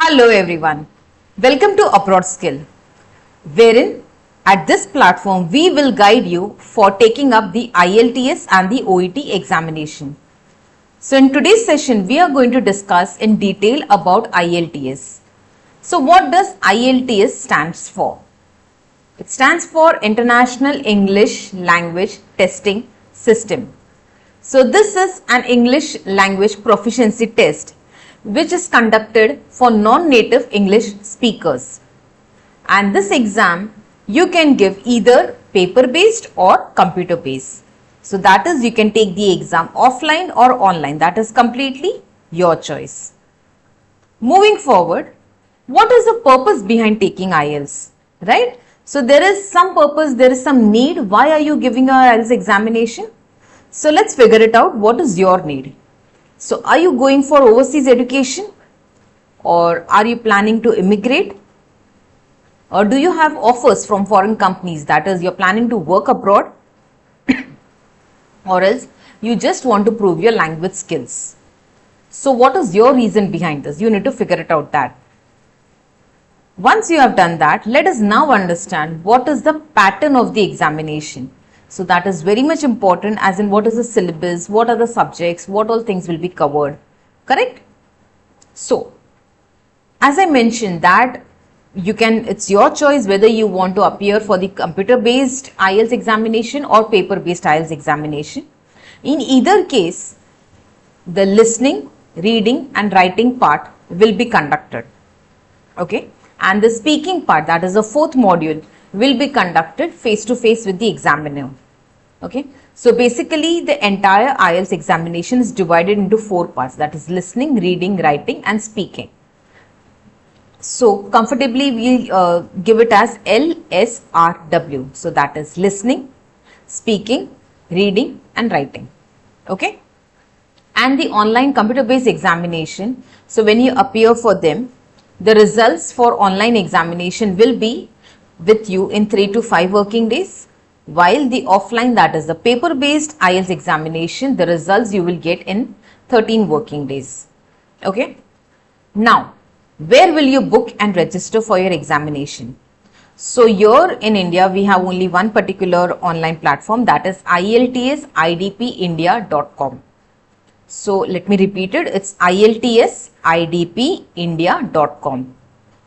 Hello everyone, welcome to Abroad Skill, wherein at this platform we will guide you for taking up the IELTS and the OET examination. So in today's session we are going to discuss in detail about IELTS. So what does IELTS stands for? It stands for International English Language Testing System. So this is an English language proficiency test which is conducted for non-native English speakers. And this exam you can give either paper-based or computer-based. So that is, you can take the exam offline or online. That is completely your choice. Moving forward, what is the purpose behind taking IELTS, right? So there is some purpose, there is some need. Why are you giving your IELTS examination? So let's figure it out. What is your need? So are you going for overseas education, or are you planning to immigrate, or do you have offers from foreign companies, that is you're planning to work abroad, or else you just want to prove your language skills? So what is your reason behind this? You need to figure it out that. Once you have done that, let us now understand what is the pattern of the examination. So that is very much important, as in what is the syllabus, what are the subjects, what all things will be covered, correct? So as I mentioned that it's your choice whether you want to appear for the computer based IELTS examination or paper based IELTS examination. In either case, the listening, reading and writing part will be conducted, okay, and the speaking part, that is the fourth module, will be conducted face to face with the examiner. Okay, so basically the entire IELTS examination is divided into 4 parts, that is listening, reading, writing and speaking. So comfortably we give it as LSRW. So that is listening, speaking, reading and writing. Okay, and the online computer based examination, so when you appear for them, the results for online examination will be with you in 3 to 5 working days, while the offline, that is the paper based IELTS examination, the results you will get in 13 working days. Okay, now where will you book and register for your examination? So here in India we have only one particular online platform, that is IELTSIDPindia.com. So let me repeat it, it's IELTSIDPindia.com.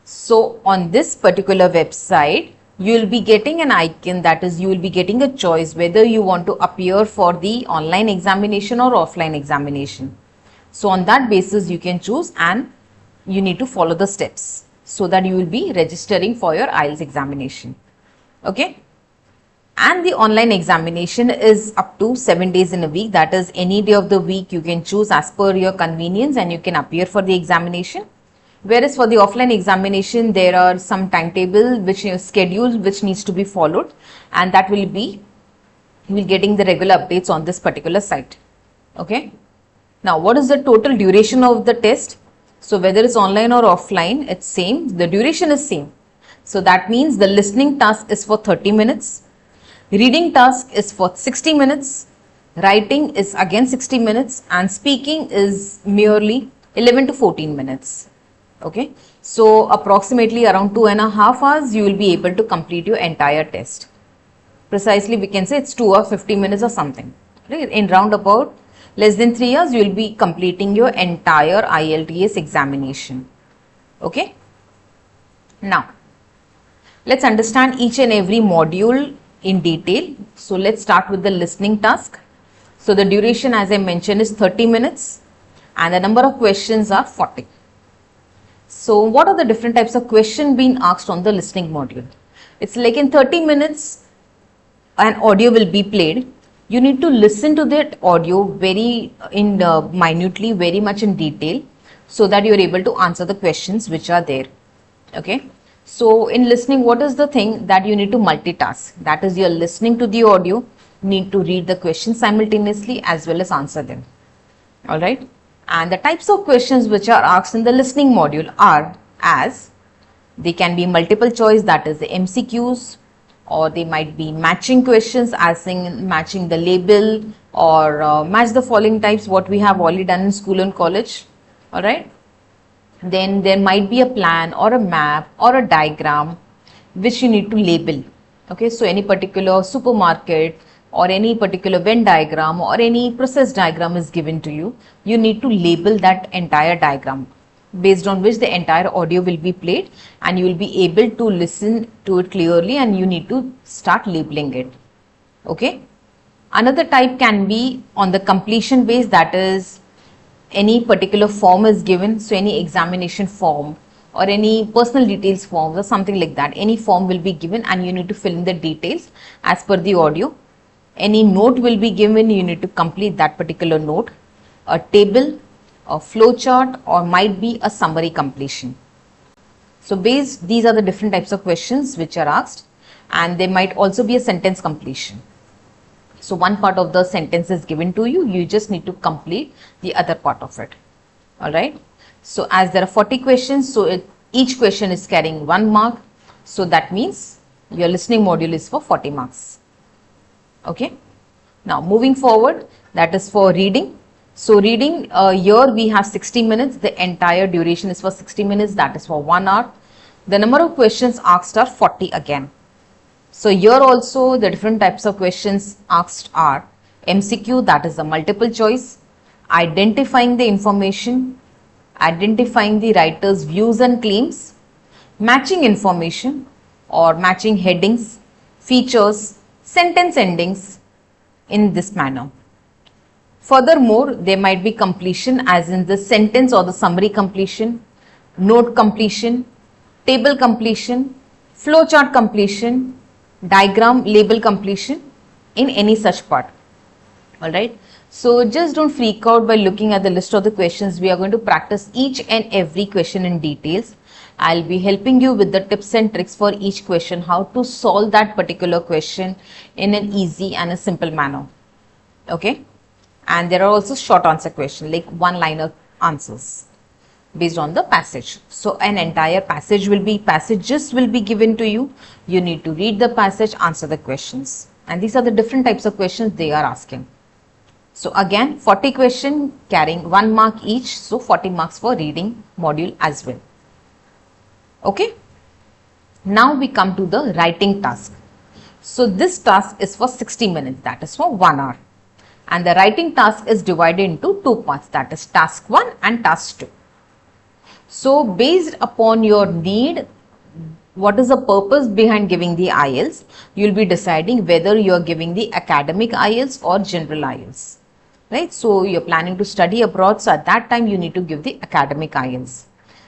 So on this particular website, you will be getting an icon, that is you will be getting a choice whether you want to appear for the online examination or offline examination. So on that basis you can choose, and you need to follow the steps so that you will be registering for your IELTS examination. Okay, and the online examination is up to 7 days in a week, that is any day of the week you can choose as per your convenience and you can appear for the examination. Whereas for the offline examination, there are some timetable schedule which needs to be followed, and that will be, you will getting the regular updates on this particular site. Okay, now what is the total duration of the test? So whether it's online or offline, it's same, the duration is same. So that means the listening task is for 30 minutes, reading task is for 60 minutes, writing is again 60 minutes and speaking is merely 11 to 14 minutes. Okay, so approximately around 2.5 hours you will be able to complete your entire test. Precisely we can say it's 2 or 50 minutes or something, right? In roundabout less than 3 hours you will be completing your entire IELTS examination. Okay, now let's understand each and every module in detail. So let's start with the listening task. So the duration, as I mentioned, is 30 minutes and the number of questions are 40. So what are the different types of questions being asked on the listening module? It's like in 30 minutes an audio will be played. You need to listen to that audio very minutely, very much in detail, so that you are able to answer the questions which are there. Okay, so in listening, what is the thing that you need to multitask? That is, you are listening to the audio, need to read the questions simultaneously as well as answer them. All right. And the types of questions which are asked in the listening module are as, they can be multiple choice, that is the MCQs, or they might be matching questions, as in matching the label, or match the following types, what we have already done in school and college. All right. Then there might be a plan or a map or a diagram which you need to label. Okay, so any particular supermarket or any particular Venn diagram or any process diagram is given to you, you need to label that entire diagram, based on which the entire audio will be played and you will be able to listen to it clearly, and you need to start labeling it. Okay. Another type can be on the completion base, that is any particular form is given, so any examination form or any personal details forms or something like that, any form will be given and you need to fill in the details as per the audio. Any note will be given, you need to complete that particular note. A table, a flow chart, or might be a summary completion. So these are the different types of questions which are asked, and there might also be a sentence completion. So one part of the sentence is given to you, you just need to complete the other part of it. All right. So as there are 40 questions, so each question is carrying 1 mark. So that means your listening module is for 40 marks. Okay. Now moving forward, that is for reading. So reading, here we have 60 minutes. The entire duration is for 60 minutes. That is for 1 hour. The number of questions asked are 40 again. So here also the different types of questions asked are MCQ, that is the multiple choice, identifying the information, identifying the writer's views and claims, matching information or matching headings, features, sentence endings in this manner. Furthermore, there might be completion as in the sentence or the summary completion, note completion, table completion, flowchart completion, diagram label completion in any such part. All right. So just don't freak out by looking at the list of the questions. We are going to practice each and every question in details. I'll be helping you with the tips and tricks for each question, how to solve that particular question in an easy and a simple manner. Okay. And there are also short answer questions, like one-liner answers based on the passage. So an entire passages will be given to you. You need to read the passage, answer the questions. And these are the different types of questions they are asking. So again, 40 questions carrying 1 mark each. So 40 marks for reading module as well. Okay. Now we come to the writing task. So this task is for 60 minutes, that is for 1 hour. And the writing task is divided into 2 parts, that is task 1 and task 2. So based upon your need, what is the purpose behind giving the IELTS, you will be deciding whether you are giving the academic IELTS or general IELTS, right? So you are planning to study abroad, so at that time you need to give the academic IELTS.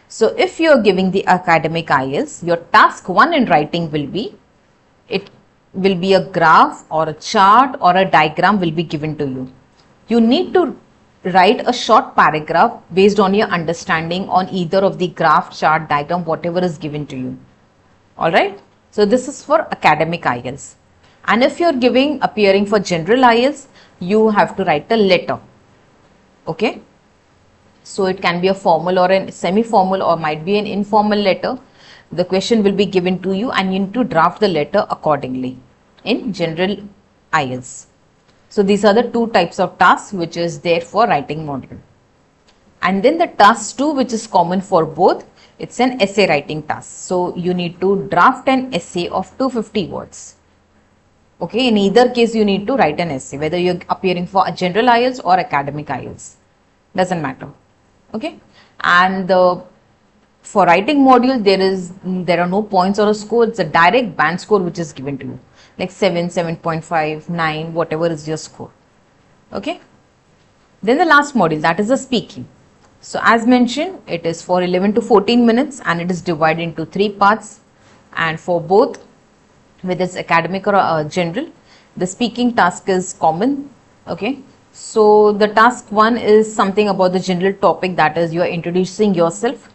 So if you are giving the academic IELTS, your task 1 in writing will be, it will be a graph or a chart or a diagram will be given to you. You need to write a short paragraph based on your understanding on either of the graph, chart, diagram, whatever is given to you. All right. So this is for academic IELTS. And if you are appearing for general IELTS, you have to write a letter. Okay. So it can be a formal or a semi-formal or might be an informal letter. The question will be given to you and you need to draft the letter accordingly in general IELTS. So these are the 2 types of tasks which is there for writing module. And then the task 2, which is common for both, it's an essay writing task. So you need to draft an essay of 250 words. Okay, in either case you need to write an essay, whether you're appearing for a general IELTS or academic IELTS, doesn't matter. Okay, and for writing module there are no points or a score, it's a direct band score which is given to you, like 7, 7.5, 9, whatever is your score. Okay. Then the last module, that is the speaking. So as mentioned, it is for 11 to 14 minutes and it is divided into 3 parts. And for both, whether it's academic or general, the speaking task is common. Okay. So the task 1 is something about the general topic, that is you are introducing yourself.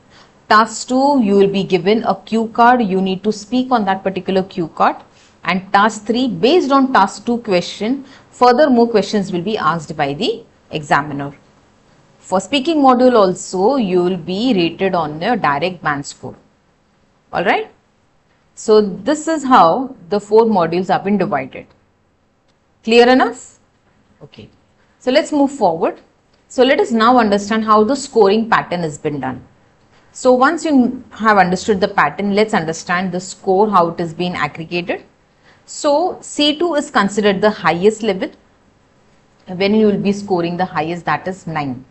Task 2, you will be given a cue card. You need to speak on that particular cue card. And task 3, based on task 2 question, further more questions will be asked by the examiner. For speaking module also, you will be rated on your direct band score. Alright. So this is how the 4 modules have been divided. Clear enough? Okay. So let's move forward. So let us now understand how the scoring pattern has been done. So once you have understood the pattern, let's understand the score, how it is being aggregated. So C2 is considered the highest level when you will be scoring the highest, that is 9,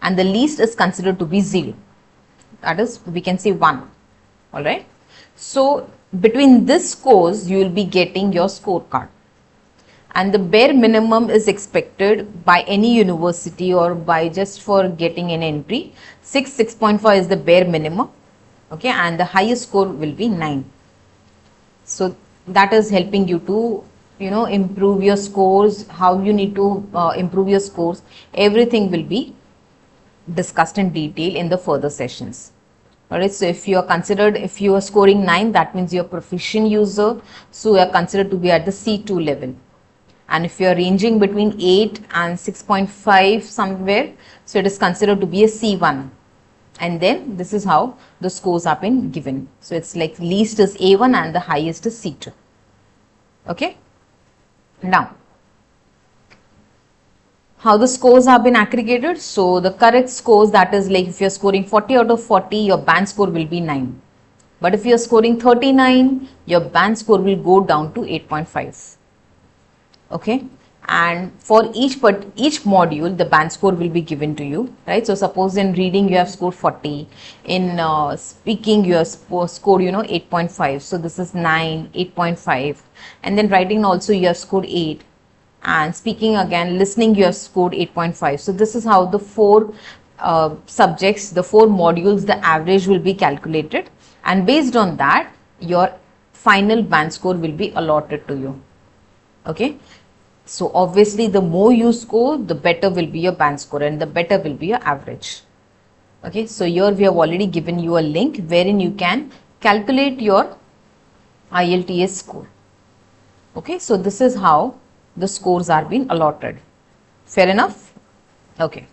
and the least is considered to be 0, that is we can say 1. All right. So between this scores you will be getting your scorecard, and the bare minimum is expected by any university or by just for getting an entry. 6.5 is the bare minimum, okay, and the highest score will be 9. So that is helping you to improve your scores. How you need to improve your scores, everything will be discussed in detail in the further sessions. Alright, so if you are scoring 9, that means you're a proficient user, so you are considered to be at the C2 level. And if you are ranging between 8 and 6.5 somewhere, so it is considered to be a C1. And then this is how the scores have been given. So it's like least is A1 and the highest is C2. Okay. Now, how the scores have been aggregated. So the correct scores, that is like if you are scoring 40 out of 40, your band score will be 9. But if you are scoring 39, your band score will go down to 8.5. Okay. And for each module, the band score will be given to you, right? So suppose in reading you have scored 40, in speaking you have scored 8.5. So this is 9, 8.5, and then writing also you have scored 8, and speaking again, listening you have scored 8.5. So this is how the 4 subjects, the 4 modules, the average will be calculated, and based on that your final band score will be allotted to you. Okay. So obviously the more you score, the better will be your band score and the better will be your average. Okay, so here we have already given you a link wherein you can calculate your IELTS score. Okay, so this is how the scores are being allotted. Fair enough? Okay.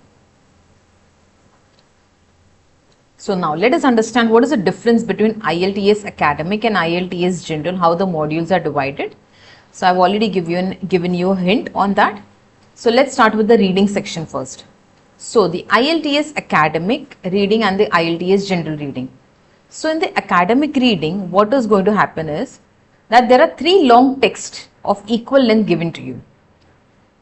So now let us understand what is the difference between IELTS Academic and IELTS General, how the modules are divided. So I've already given you a hint on that. So let's start with the reading section first. So the IELTS Academic reading and the IELTS General reading. So in the academic reading, what is going to happen is that there are 3 long texts of equal length given to you,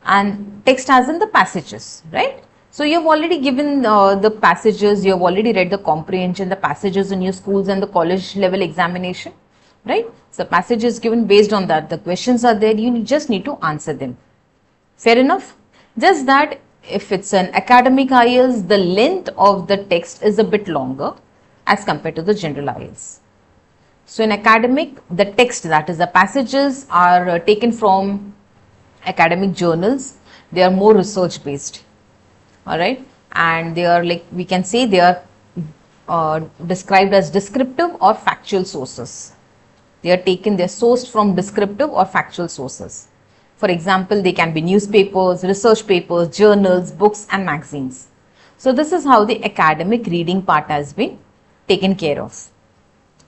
and text as in the passages, right? So you have already given the passages, you have already read the comprehension, the passages in your schools and the college level examination, right? So passage is given, based on that the questions are there, you just need to answer them. Fair enough? Just that if it's an academic IELTS, the length of the text is a bit longer as compared to the general IELTS. So in academic, the text, that is the passages, are taken from academic journals. They are more research based. Alright, and they are, like we can say, they are described as descriptive or factual sources. They are sourced from descriptive or factual sources. For example, they can be newspapers, research papers, journals, books and magazines. So this is how the academic reading part has been taken care of.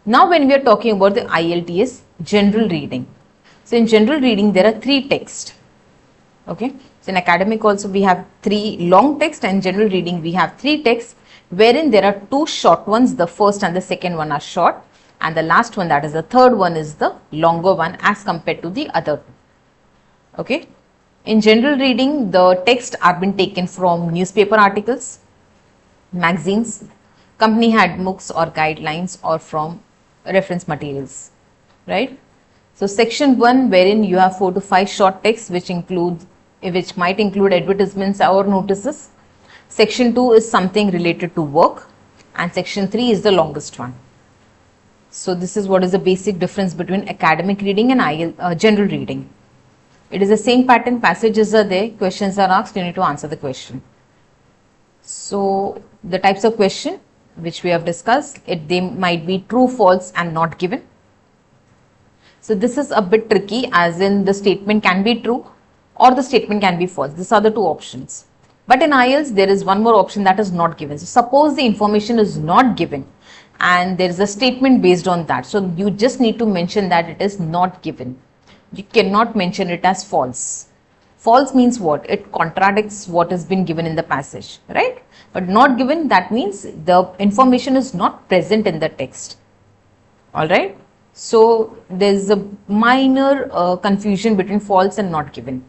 Now when we are talking about the IELTS general reading. So in general reading there are 3 texts. Okay. So in academic also we have 3 long texts, and general reading we have 3 texts, wherein there are 2 short ones. The first and the second one are short, and the last one, that is the third one, is the longer one as compared to the other 2. Okay. In general reading, the texts are been taken from newspaper articles, magazines, company handbooks or guidelines, or from reference materials, right? So section 1, wherein you have 4 to 5 short texts which might include advertisements or notices. Section 2 is something related to work, and section 3 is the longest one. So this is what is the basic difference between academic reading and general reading. It is the same pattern, passages are there, questions are asked, you need to answer the question. So the types of question which we have discussed, they might be true, false and not given. So this is a bit tricky, as in the statement can be true or the statement can be false. These are the 2 options. But in IELTS, there is one more option, that is not given. So suppose the information is not given and there is a statement based on that. So you just need to mention that it is not given. You cannot mention it as false. False means what? It contradicts what has been given in the passage, right? But not given, that means the information is not present in the text. All right. So there's a minor confusion between false and not given.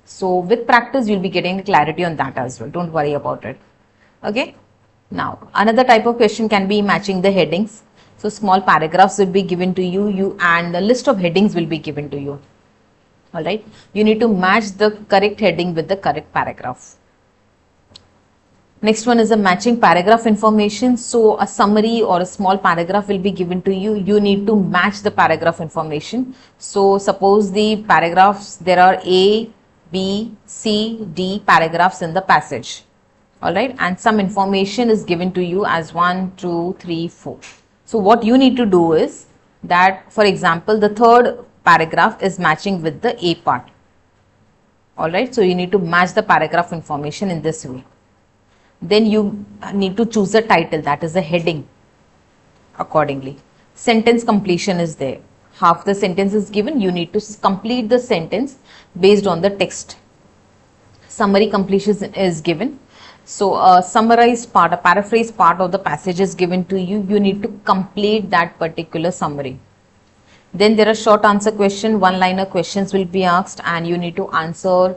So with practice, you'll be getting clarity on that as well. Don't worry about it. Okay. Now, another type of question can be matching the headings. So small paragraphs will be given to you, and the list of headings will be given to you. All right. You need to match the correct heading with the correct paragraph. Next one is a matching paragraph information. So a summary or a small paragraph will be given to you. You need to match the paragraph information. So suppose the paragraphs, there are A, B, C, D paragraphs in the passage. All right. And some information is given to you as 1, 2, 3, 4. So what you need to do is that, for example, the third paragraph is matching with the A part. All right. So you need to match the paragraph information in this way. Then you need to choose a title, that is a heading, accordingly. Sentence completion is there. Half the sentence is given, you need to complete the sentence based on the text. Summary completion is given. So a summarized part, a paraphrase part of the passage is given to you. You need to complete that particular summary. Then there are short answer question, one-liner questions will be asked, and you need to answer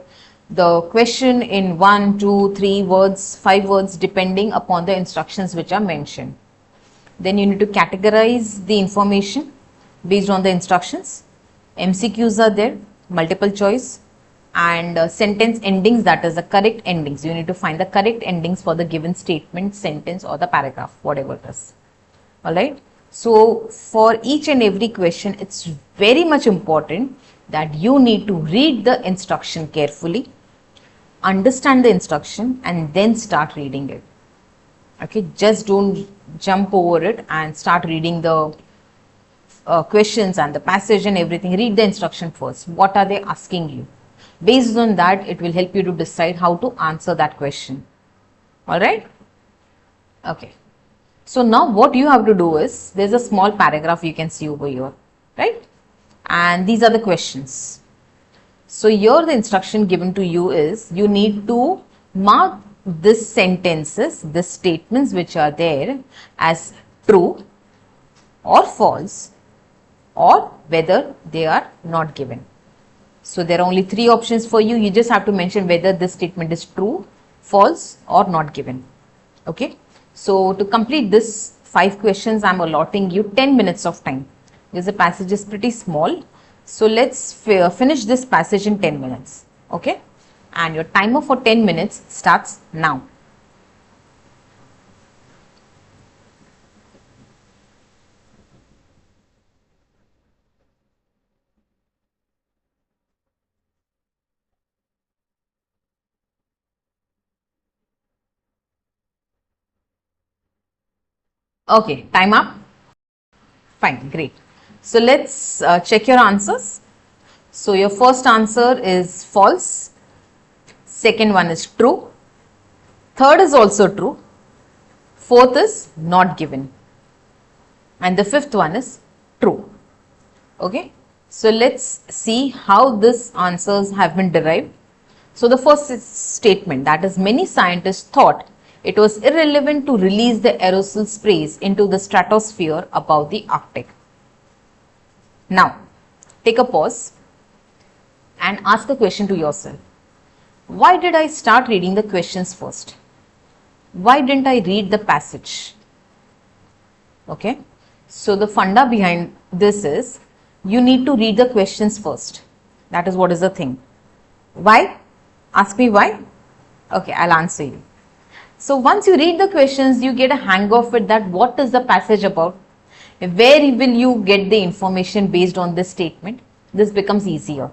the question in 1, 2, 3 words, 5 words, depending upon the instructions which are mentioned. Then you need to categorize the information based on the instructions. MCQs are there, multiple choice, and sentence endings, that is the correct endings. You need to find the correct endings for the given statement, sentence, or the paragraph, whatever it is. All right. So for each and every question, it's very much important that you need to read the instruction carefully, understand the instruction, and then start reading it. Okay, just don't jump over it and start reading the questions and the passage and everything. Read the instruction first. What are they asking you? Based on that, it will help you to decide how to answer that question. All right. Okay. So now what you have to do is, there's a small paragraph you can see over here, right? And these are the questions. So here the instruction given to you is, you need to mark these sentences, the statements which are there, as true or false, or whether they are not given. So there are only 3 options for you. You just have to mention whether this statement is true, false, or not given. Okay. So to complete this 5 questions, I am allotting you 10 minutes of time, because the passage is pretty small. So let's finish this passage in 10 minutes. Okay. And your timer for 10 minutes starts now. Okay, time up. Fine, great. So let's check your answers. So your first answer is false. Second one is true. Third is also true. Fourth is not given. And the fifth one is true. Okay. So let's see how these answers have been derived. So the first statement, that is, many scientists thought it was irrelevant to release the aerosol sprays into the stratosphere above the Arctic. Now, take a pause and ask a question to yourself. Why did I start reading the questions first? Why didn't I read the passage? Okay. So the funda behind this is, you need to read the questions first. That is what is the thing. Why? Ask me why. Okay, I'll answer you. So once you read the questions, you get a hang of it, that what is the passage about? Where will you get the information based on this statement? This becomes easier.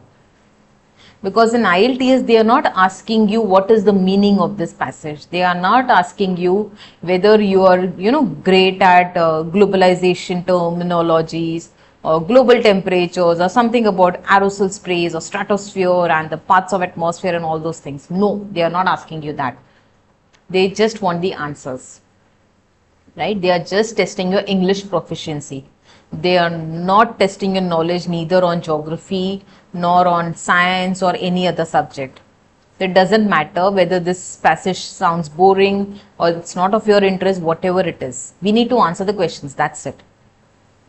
Because in IELTS, they are not asking you what is the meaning of this passage. They are not asking you whether you are, great at globalization terminologies or global temperatures or something about aerosol sprays or stratosphere and the parts of atmosphere and all those things. No, they are not asking you that. They just want the answers, right? They are just testing your English proficiency. They are not testing your knowledge neither on geography nor on science or any other subject. It doesn't matter whether this passage sounds boring or it's not of your interest, whatever it is. We need to answer the questions, that's it.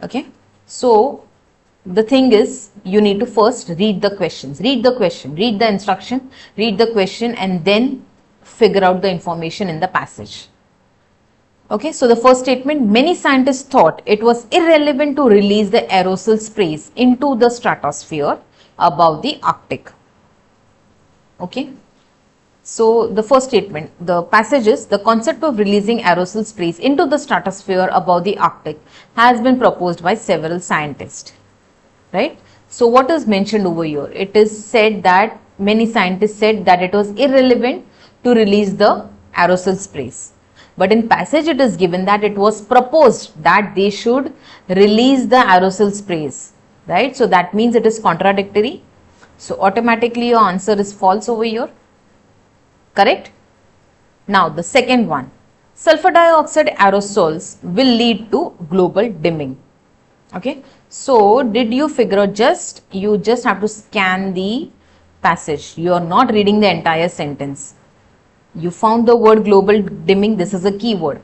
Okay. So the thing is, you need to first read the questions, read the question, read the instruction, read the question, and then figure out the information in the passage. Okay, so the first statement, many scientists thought it was irrelevant to release the aerosol sprays into the stratosphere above the Arctic. Okay, so the first statement, the passage is, the concept of releasing aerosol sprays into the stratosphere above the Arctic has been proposed by several scientists, right? So what is mentioned over here? It is said that many scientists said that it was irrelevant to release the aerosol sprays. But in passage it is given that it was proposed that they should release the aerosol sprays, right? So that means it is contradictory. So automatically your answer is false over here. Correct? Now the second one, sulfur dioxide aerosols will lead to global dimming. Okay. So did you figure out, you just have to scan the passage. You are not reading the entire sentence. You found the word global dimming. This is a keyword.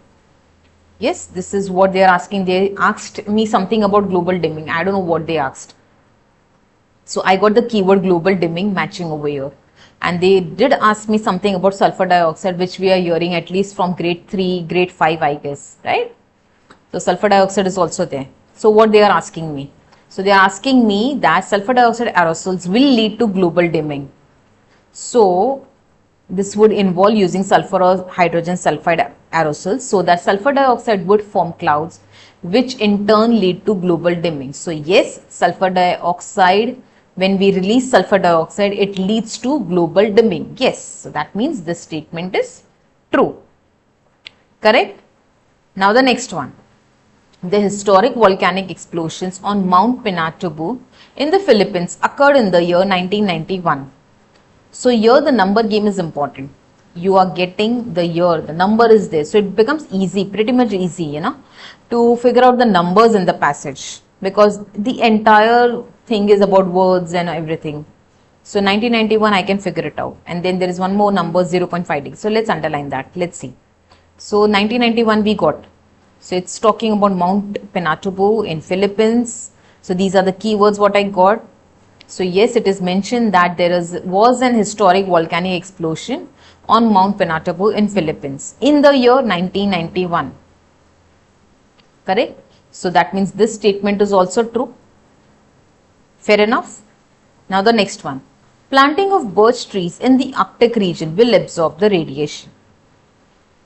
Yes, this is what they are asking. They asked me something about global dimming. I don't know what they asked. So I got the keyword global dimming matching over here. And they did ask me something about sulfur dioxide, which we are hearing at least from grade 3, grade 5, I guess, right? So sulfur dioxide is also there. So what they are asking me? So they are asking me that sulfur dioxide aerosols will lead to global dimming. So this would involve using sulfur or hydrogen sulfide aerosols, so that sulfur dioxide would form clouds, which in turn lead to global dimming. So yes, sulfur dioxide, when we release sulfur dioxide, it leads to global dimming. Yes, so that means this statement is true. Correct? Now the next one. The historic volcanic explosions on Mount Pinatubo in the Philippines occurred in the year 1991. So here the number game is important. You are getting the year, the number is there. So it becomes easy, pretty much easy, you know, to figure out the numbers in the passage, because the entire thing is about words and everything. So 1991, I can figure it out. And then there is one more number, 0.5. So let's underline that. Let's see. So 1991 we got. So it's talking about Mount Pinatubo in Philippines. So these are the keywords what I got. So yes, it is mentioned that there was an historic volcanic explosion on Mount Pinatubo in Philippines in the year 1991. Correct? So that means this statement is also true. Fair enough. Now the next one. Planting of birch trees in the Arctic region will absorb the radiation.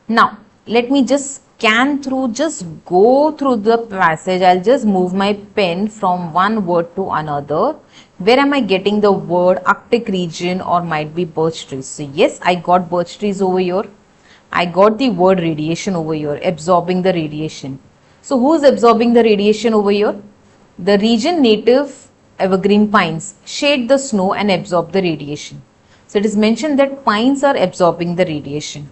Now let me just scan through, just go through the passage. I'll just move my pen from one word to another. Where am I getting the word Arctic region or might be birch trees? So yes, I got birch trees over here. I got the word radiation over here, absorbing the radiation. So who is absorbing the radiation over here? The region native evergreen pines shade the snow and absorb the radiation. So it is mentioned that pines are absorbing the radiation,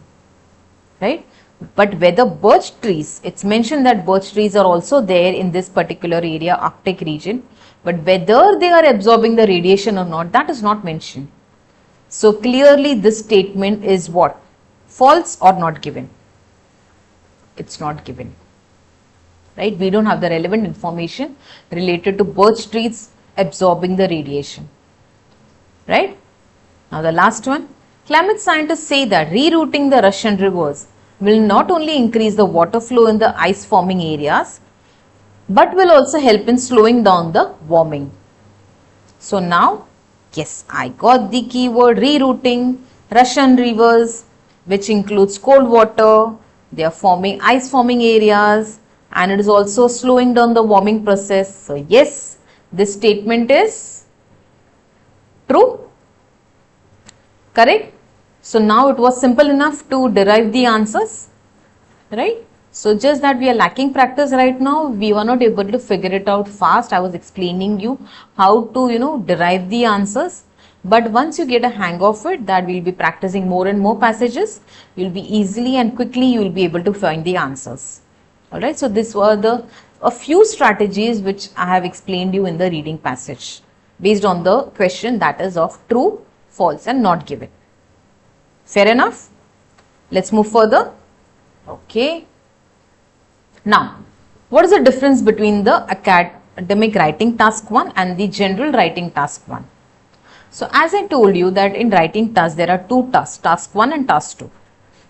right? But whether birch trees, it's mentioned that birch trees are also there in this particular area, Arctic region. But whether they are absorbing the radiation or not, that is not mentioned. So clearly this statement is what? False or not given? It's not given, right? We don't have the relevant information related to birch trees absorbing the radiation, right? Now the last one. Climate scientists say that rerouting the Russian rivers will not only increase the water flow in the ice forming areas, but will also help in slowing down the warming. So now, yes, I got the keyword rerouting, Russian rivers, which includes cold water, they are forming ice forming areas, and it is also slowing down the warming process. So yes, this statement is true. Correct? So now it was simple enough to derive the answers, right? So just that we are lacking practice right now, we were not able to figure it out fast. I was explaining you how to, derive the answers. But once you get a hang of it, that we'll be practicing more and more passages, you'll be easily and quickly you will be able to find the answers. Alright, so these were the a few strategies which I have explained you in the reading passage based on the question that is of true, false and not given. Fair enough? Let's move further. Okay. Now, what is the difference between the academic writing task 1 and the general writing task 1? So, as I told you that in writing task, there are two tasks, task 1 and task 2.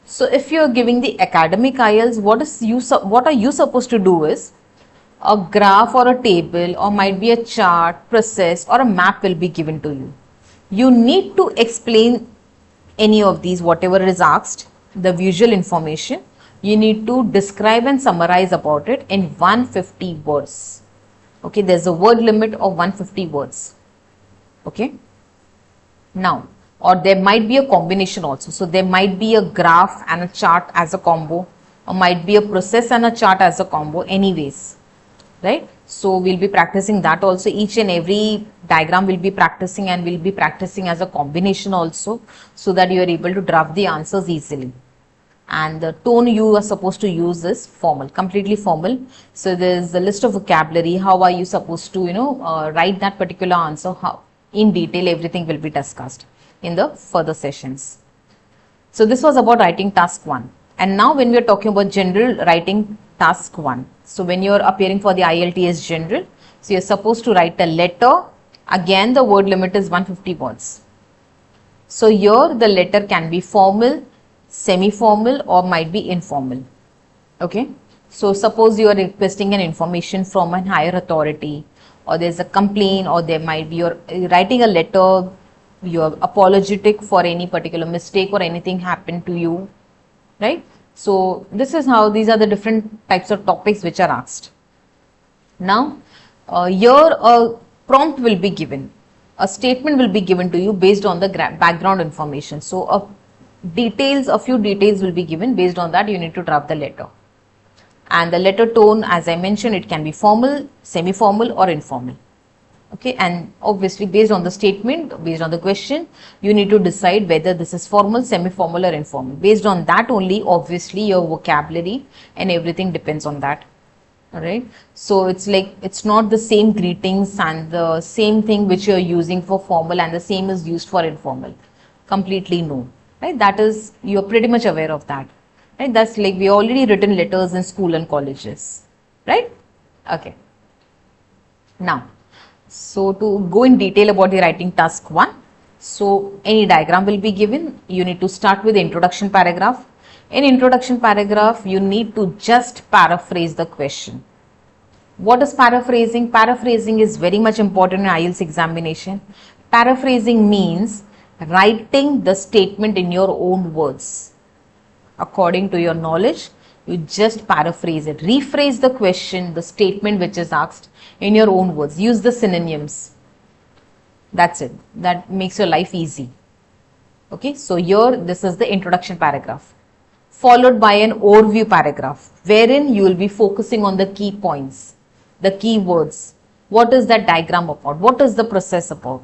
So, if you are giving the academic IELTS, what are you supposed to do is, a graph or a table or might be a chart, process or a map will be given to you. You need to explain any of these, whatever is asked, the visual information. You need to describe and summarize about it in 150 words. Okay, there's a word limit of 150 words. Okay. Now, or there might be a combination also. So, there might be a graph and a chart as a combo, or might be a process and a chart as a combo anyways, right? So, we'll be practicing that also. Each and every diagram will be practicing and we'll be practicing as a combination also, so that you are able to draft the answers easily. And the tone you are supposed to use is formal, completely formal. So, there is a list of vocabulary. How are you supposed to, write that particular answer? How in detail, everything will be discussed in the further sessions. So, this was about writing task 1. And now, when we are talking about general writing task 1. So, when you are appearing for the IELTS General, so you are supposed to write a letter. Again, the word limit is 150 words. So, here the letter can be formal, semi-formal or might be informal. Okay. So, suppose you are requesting an information from a higher authority, or there is a complaint, or there might be you're writing a letter, you are apologetic for any particular mistake or anything happened to you, right? So, this is how these are the different types of topics which are asked. Now, here a prompt will be given, a statement will be given to you based on the background information. So, a few details will be given. Based on that, you need to draft the letter. And the letter tone, as I mentioned, it can be formal, semi-formal or informal. Okay, and obviously based on the statement, based on the question, you need to decide whether this is formal, semi-formal or informal. Based on that only, obviously your vocabulary and everything depends on that. Alright, so it's like, it's not the same greetings and the same thing which you are using for formal and the same is used for informal. Completely no. Right, that is, you are pretty much aware of that. Right, that's like we already written letters in school and colleges, right? Okay. Now, so to go in detail about the writing task 1, so any diagram will be given. You need to start with the introduction paragraph. In introduction paragraph, you need to just paraphrase the question. What is paraphrasing? Paraphrasing is very much important in IELTS examination. Paraphrasing means writing the statement in your own words. According to your knowledge, you just paraphrase it. Rephrase the question, the statement which is asked in your own words. Use the synonyms. That's it. That makes your life easy. Okay, so here this is the introduction paragraph, followed by an overview paragraph, wherein you will be focusing on the key points, the key words. What is that diagram about? What is the process about?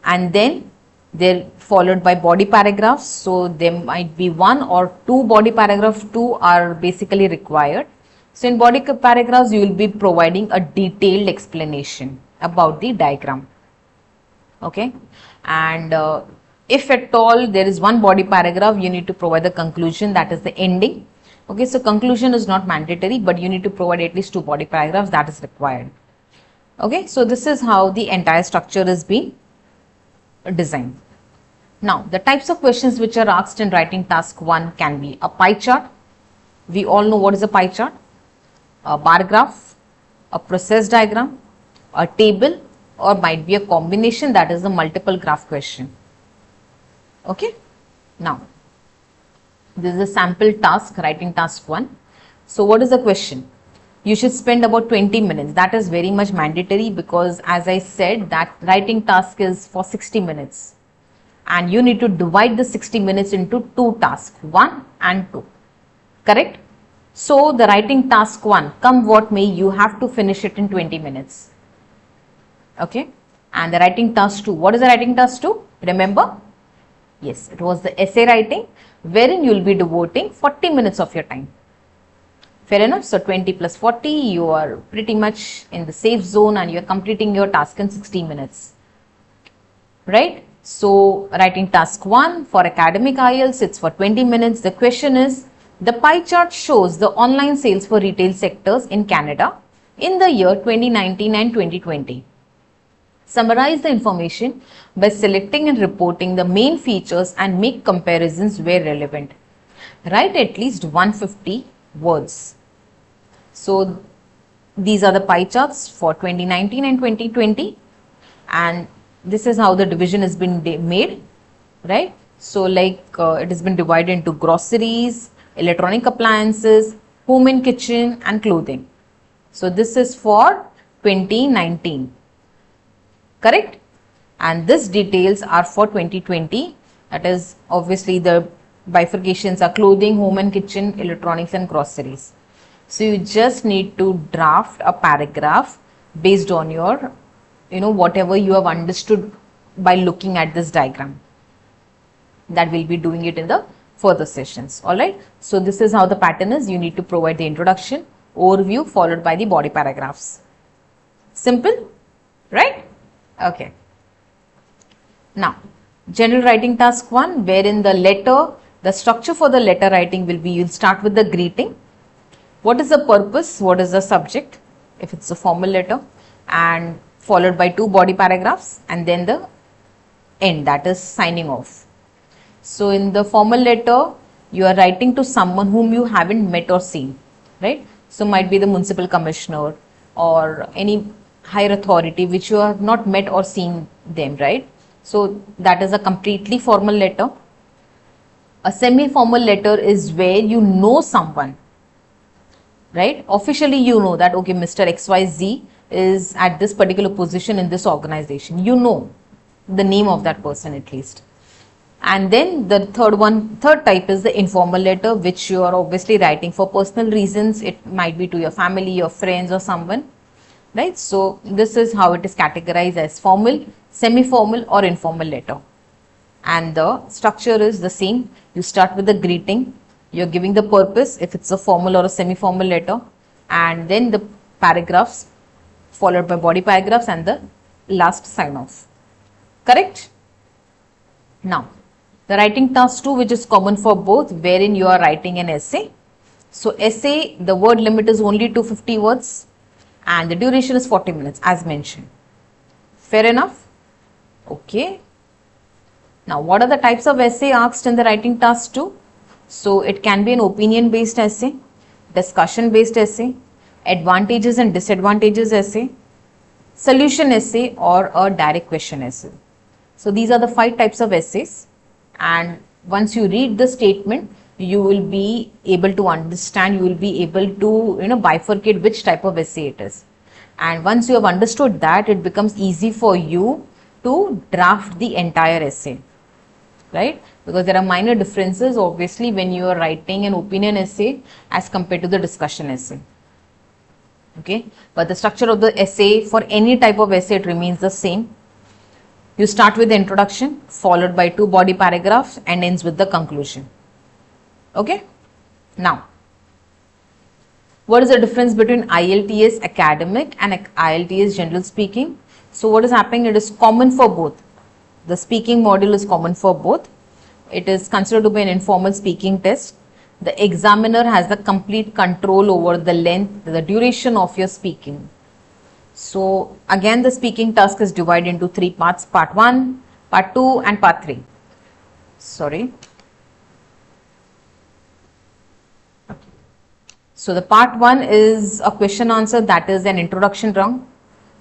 And then they're followed by body paragraphs. So, there might be one or two body paragraphs, two are basically required. So, in body paragraphs, you will be providing a detailed explanation about the diagram. Okay. And if at all there is one body paragraph, you need to provide the conclusion, that is the ending. Okay. So, conclusion is not mandatory, but you need to provide at least two body paragraphs, that is required. Okay. So, this is how the entire structure is being designed. Now, the types of questions which are asked in writing task 1 can be a pie chart. We all know what is a pie chart. A bar graph, a process diagram, a table, or might be a combination, that is the multiple graph question. Okay. Now, this is a sample task, writing task 1. So, what is the question? You should spend about 20 minutes. That is very much mandatory because, as I said, that writing task is for 60 minutes. And you need to divide the 60 minutes into two tasks, 1 and 2. Correct? So, the writing task 1, come what may, you have to finish it in 20 minutes. Okay? And the writing task 2, what is the writing task 2? Remember? Yes, it was the essay writing, wherein you will be devoting 40 minutes of your time. Fair enough. So 20 plus 40, you are pretty much in the safe zone and you are completing your task in 60 minutes. Right? So writing task 1 for academic IELTS, it's for 20 minutes. The question is, the pie chart shows the online sales for retail sectors in Canada in the year 2019 and 2020. Summarize the information by selecting and reporting the main features and make comparisons where relevant. Write at least 150 words. So these are the pie charts for 2019 and 2020, and this is how the division has been made, right? So like it has been divided into groceries, electronic appliances, home and kitchen, and clothing. So this is for 2019, correct? And this details are for 2020. That is obviously the bifurcations are clothing, home and kitchen, electronics, and groceries. So you just need to draft a paragraph based on your, whatever you have understood by looking at this diagram. That we'll be doing it in the further sessions. All right. So this is how the pattern is. You need to provide the introduction, overview, followed by the body paragraphs. Simple, right? Okay. Now, general writing task 1, wherein the structure for the letter writing will be, you'll start with the greeting. What is the purpose? What is the subject? If it's a formal letter, and followed by 2 body paragraphs, and then the end, that is signing off. So in the formal letter, you are writing to someone whom you haven't met or seen, right? So might be the municipal commissioner or any higher authority which you have not met or seen them, right? So that is a completely formal letter. A semi-formal letter is where you know someone, right? Officially you know that, okay, Mr. XYZ is at this particular position in this organization. You know the name of that person at least. And then the third type is the informal letter, which you are obviously writing for personal reasons. It might be to your family, your friends, or someone, right? So this is how it is categorized as formal, semi-formal, or informal letter. And the structure is the same. You start with the greeting. You're giving the purpose if it's a formal or a semi-formal letter, and then the paragraphs followed by body paragraphs and the last sign off. Correct? Now, the writing task 2, which is common for both, wherein you are writing an essay. So essay, the word limit is only 250 words and the duration is 40 minutes as mentioned. Fair enough? Okay. Now, what are the types of essay asked in the writing task 2? So it can be an opinion based essay, discussion based essay, advantages and disadvantages essay, solution essay, or a direct question essay. So these are the 5 types of essays, and once you read the statement, you will be able to understand, you will be able to bifurcate which type of essay it is. And once you have understood that, it becomes easy for you to draft the entire essay, right? Because there are minor differences obviously when you are writing an opinion essay as compared to the discussion essay. Okay, but the structure of the essay for any type of essay, it remains the same. You start with the introduction followed by 2 body paragraphs and ends with the conclusion. Okay. Now, what is the difference between IELTS Academic and IELTS General Speaking? So what is happening? It is common for both. The speaking module is common for both. It is considered to be an informal speaking test. The examiner has the complete control over the length, the duration of your speaking. So again, the speaking task is divided into 3 parts, part 1, part 2 and part 3. Sorry. So the part 1 is a question answer, that is an introduction round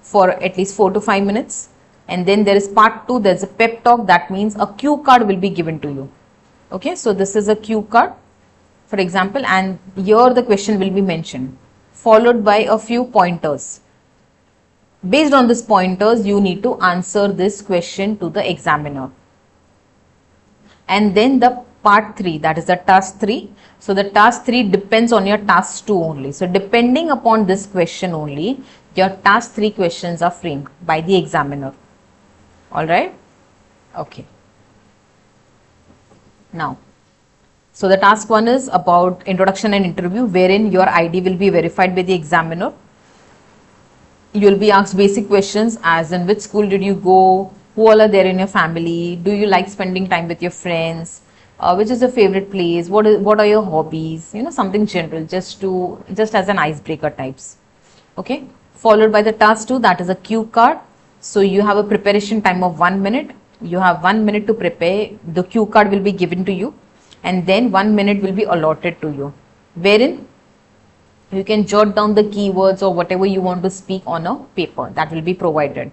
for at least 4 to 5 minutes. And then there is part 2, there's a pep talk, that means a cue card will be given to you. Okay, so this is a cue card, for example, and here the question will be mentioned, followed by a few pointers. Based on these pointers, you need to answer this question to the examiner. And then the part 3, that is the task 3. So the task 3 depends on your task 2 only. So depending upon this question only, your task 3 questions are framed by the examiner. All right. Okay. Now, So the task 1 is about introduction and interview, wherein your ID will be verified by the examiner. You will be asked basic questions as in which school did you go, who all are there in your family, do you like spending time with your friends, which is your favorite place, what are your hobbies, something general, just as an icebreaker types. Okay, followed by the task 2, that is a cue card. So you have a preparation time of 1 minute. You have 1 minute to prepare. The cue card will be given to you, and then 1 minute will be allotted to you, wherein you can jot down the keywords or whatever you want to speak on a paper that will be provided.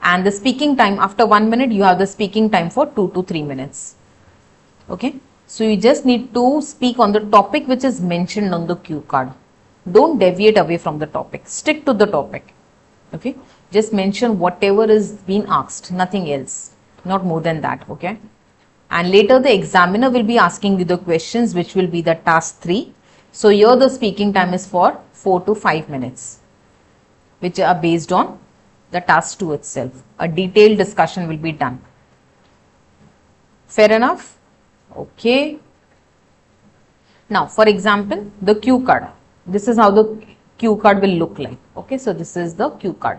And the speaking time, after 1 minute, you have the speaking time for 2 to 3 minutes. Okay, so you just need to speak on the topic which is mentioned on the cue card. Don't deviate away from the topic, stick to the topic. Okay, just mention whatever is being asked, nothing else, not more than that. Okay, and later the examiner will be asking you the questions, which will be the task 3. So here the speaking time is for 4 to 5 minutes, which are based on the task 2 itself. A detailed discussion will be done. Fair enough? Okay. Now, for example, the cue card. This is how the cue card will look like. Okay, so this is the cue card.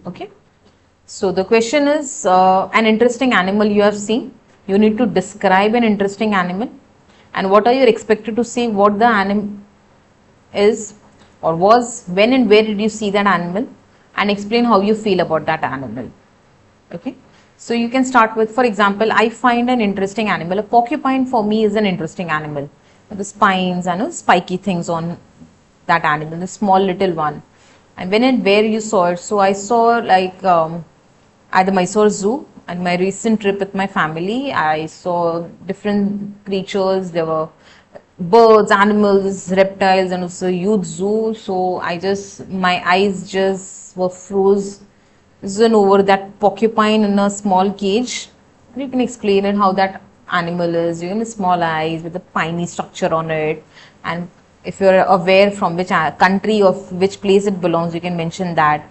Okay. So the question is an interesting animal you have seen. You need to describe an interesting animal. And what are you expected to say what the animal is or was, when and where did you see that animal, and explain how you feel about that animal. Okay, so you can start with, for example, I find an interesting animal. A porcupine for me is an interesting animal. The spines and spiky things on that animal, the small little one. And when and where you saw it, so I saw like at the Mysore Zoo. And my recent trip with my family, I saw different creatures. There were birds, animals, reptiles, and also huge zoo. So my eyes just were frozen over that porcupine in a small cage. You can explain it how that animal is. You have small eyes with a piney structure on it. And if you're aware from which country or which place it belongs, you can mention that.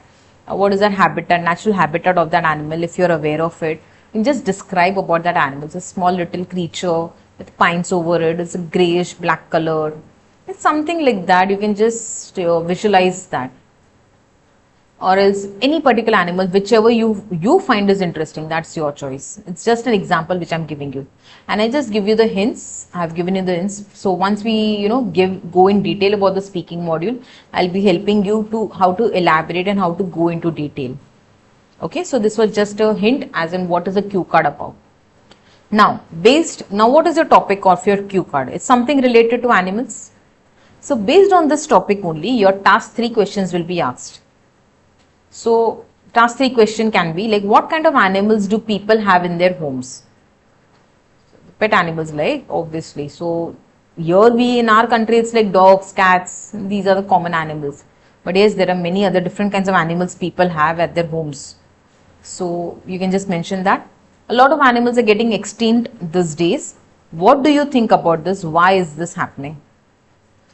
What is that habitat, natural habitat of that animal, if you're aware of it. You can just describe about that animal. It's a small little creature with pines over it. It's a grayish black color. It's something like that. You can just visualize that. Or else any particular animal, whichever you find is interesting, that's your choice. It's just an example which I'm giving you. And I just give you the hints. I have given you the hints. So once we, go in detail about the speaking module, I'll be helping you to how to elaborate and how to go into detail. Okay, so this was just a hint as in what is a cue card about. Now, what is your topic of your cue card? It's something related to animals. So based on this topic only, your task 3 questions will be asked. So task 3 question can be like, what kind of animals do people have in their homes? Pet animals, like, obviously. So here in our country, it's like dogs, cats. These are the common animals. But yes, there are many other different kinds of animals people have at their homes. So you can just mention that. A lot of animals are getting extinct these days. What do you think about this? Why is this happening?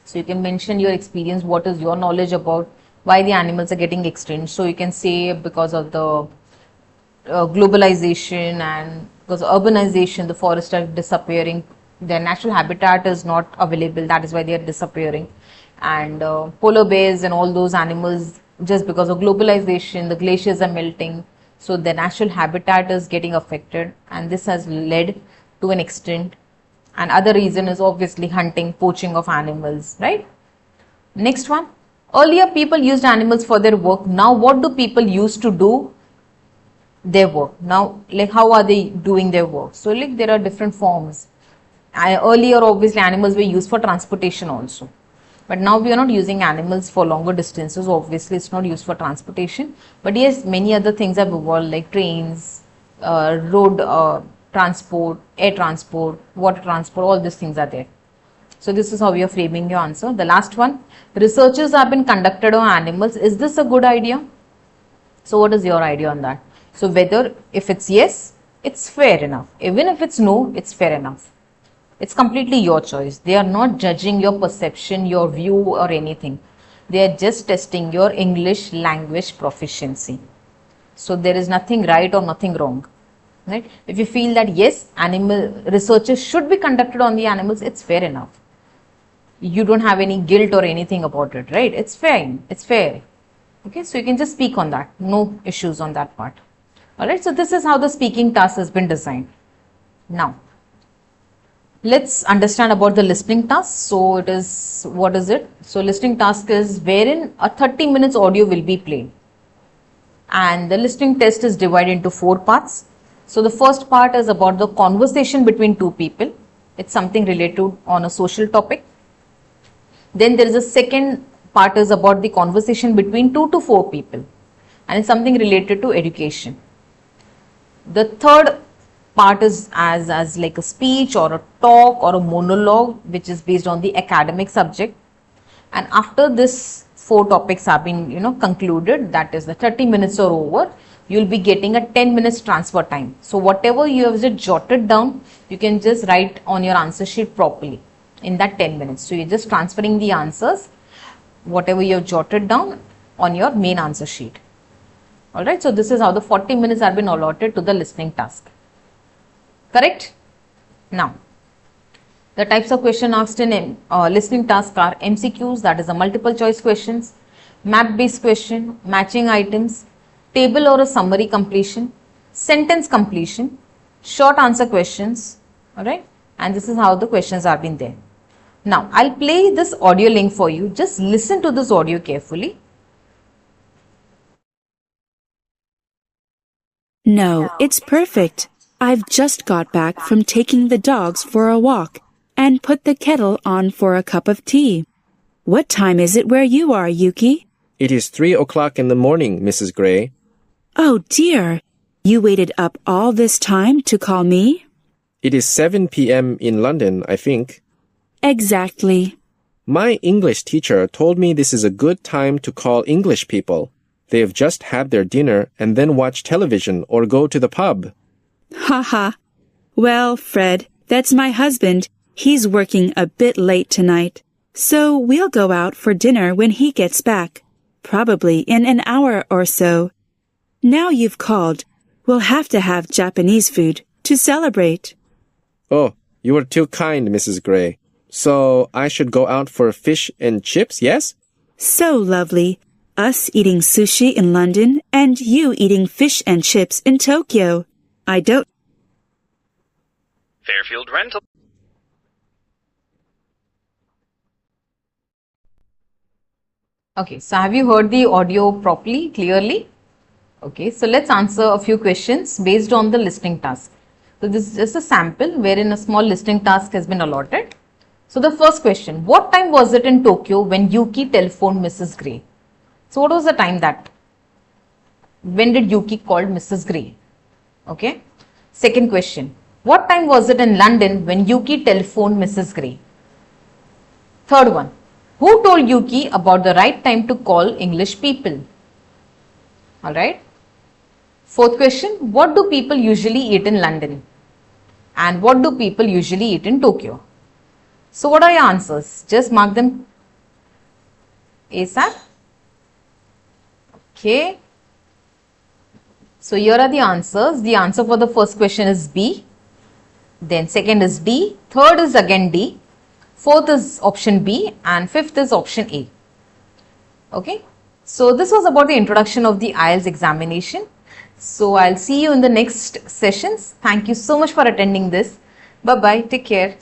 So you can mention your experience. What is your knowledge about why the animals are getting extinct? So you can say because of the globalization and because of urbanization, the forests are disappearing. Their natural habitat is not available. That is why they are disappearing. And polar bears and all those animals, just because of globalization, the glaciers are melting. So the natural habitat is getting affected, and this has led to an extinct. And other reason is obviously hunting, poaching of animals, right? Next one. Earlier people used animals for their work. Now what do people use to do their work? Now, like, how are they doing their work? So like there are different forms. Earlier obviously animals were used for transportation also. But now we are not using animals for longer distances. Obviously, it's not used for transportation. But yes, many other things have evolved, like trains, road transport, air transport, water transport, all these things are there. So this is how you are framing your answer. The last one, researches have been conducted on animals. Is this a good idea? So what is your idea on that? So if it's yes, it's fair enough. Even if it's no, it's fair enough. It's completely your choice. They are not judging your perception, your view or anything. They are just testing your English language proficiency. So there is nothing right or nothing wrong. right? If you feel that yes, animal researches should be conducted on the animals, it's fair enough. You don't have any guilt or anything about it, right? It's fine, it's fair. Okay, so you can just speak on that, no issues on that part. All right, so this is how the speaking task has been designed. Now, let's understand about the listening task. So it is, what is it? So listening task is wherein a 30 minutes audio will be played. And the listening test is divided into 4 parts. So the first part is about the conversation between two people. It's something related on a social topic. Then there is a second part is about the conversation between 2 to 4 people. And it's something related to education. The third part is as like a speech or a talk or a monologue, which is based on the academic subject. And after this 4 topics have been concluded, that is the 30 minutes or over, you'll be getting a 10 minutes transfer time. So whatever you have just jotted down, you can just write on your answer sheet properly in that 10 minutes. So you're just transferring the answers, whatever you have jotted down, on your main answer sheet. Alright, so this is how the 40 minutes have been allotted to the listening task. Correct? Now, the types of question asked in listening task are MCQs, that is a multiple choice questions, map based question, matching items, table or a summary completion, sentence completion, short answer questions. Alright, and this is how the questions have been there. Now, I'll play this audio link for you. Just listen to this audio carefully. No, it's perfect. I've just got back from taking the dogs for a walk and put the kettle on for a cup of tea. What time is it where you are, Yuki? It is 3 o'clock in the morning, Mrs. Gray. Oh dear, you waited up all this time to call me? It is 7 p.m. in London, I think. Exactly. My English teacher told me this is a good time to call English people. They have just had their dinner and then watch television or go to the pub. Ha. Well, Fred, that's my husband. He's working a bit late tonight. So we'll go out for dinner when he gets back. Probably in an hour or so. Now you've called, we'll have to have Japanese food to celebrate. Oh, you are too kind, Mrs. Gray. So I should go out for fish and chips, yes? So lovely. Us eating sushi in London and you eating fish and chips in Tokyo. I don't... Fairfield Rental. Okay, so have you heard the audio properly, clearly? Okay, so let's answer a few questions based on the listening task. So this is just a sample wherein a small listening task has been allotted. So the first question, what time was it in Tokyo when Yuki telephoned Mrs. Gray? So what was the time that? When did Yuki call Mrs. Gray? Okay. Second question, what time was it in London when Yuki telephoned Mrs. Gray? Third one, who told Yuki about the right time to call English people? Alright. Fourth question, what do people usually eat in London? And what do people usually eat in Tokyo? So what are your answers? Just mark them ASAP. Okay. So here are the answers. The answer for the first question is B. Then second is D. Third is again D. Fourth is option B. And fifth is option A. Okay. So this was about the introduction of the IELTS examination. So I'll see you in the next sessions. Thank you so much for attending this. Bye-bye. Take care.